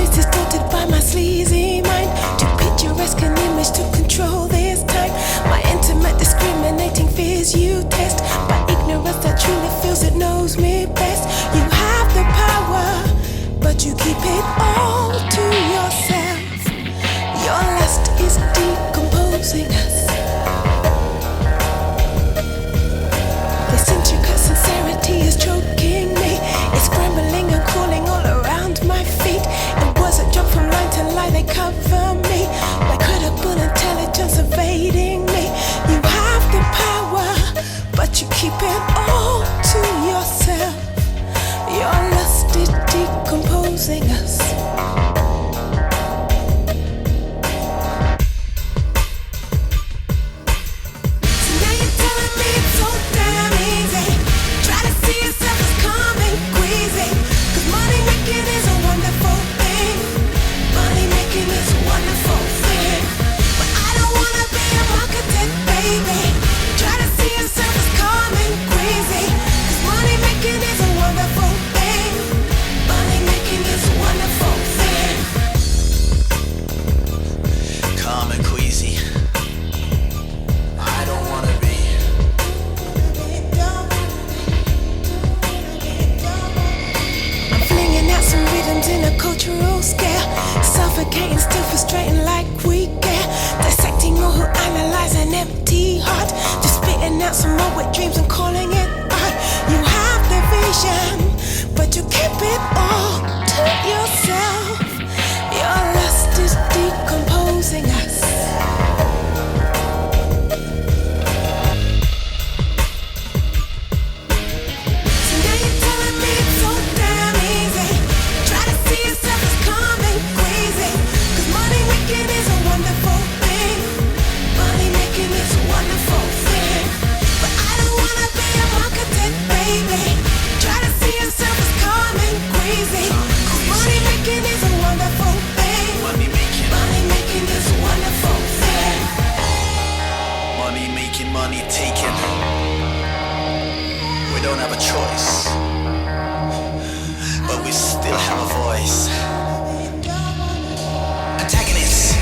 happiness distorted by my sleazy mind. Too picturesque an image to control this time. My intimate discriminating fears you test. By ignorance that truly feels it knows me best. You have the power, but you keep it all to yourself. Your lust is decomposing us. This intricate sincerity is choking me. It's scrambling and crawling all around my feet. And words that jump from line to line, they cover me. My credible intelligence evading me. You have the power, but you keep it all to yourself. Your lust is decomposing us. In a cultural scale, suffocating, still frustrating like we care. Dissecting all who analyze an empty heart. Just spitting out some more wet dreams and calling it art. You have the vision, but you keep it all to yourself. Your lust is decomposing us. Money taken. We don't have a choice, but we still have a voice. Antagonists,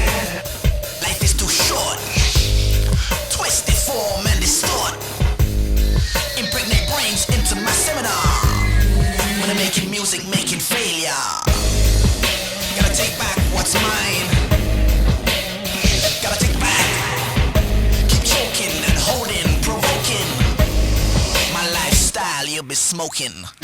life is too short. Twist, deform, and distort. Impregnate brains into my seminar. When I'm making music, making failure. Gotta take back what's mine. Gotta take back. Holding, provoking my lifestyle, you'll be smoking.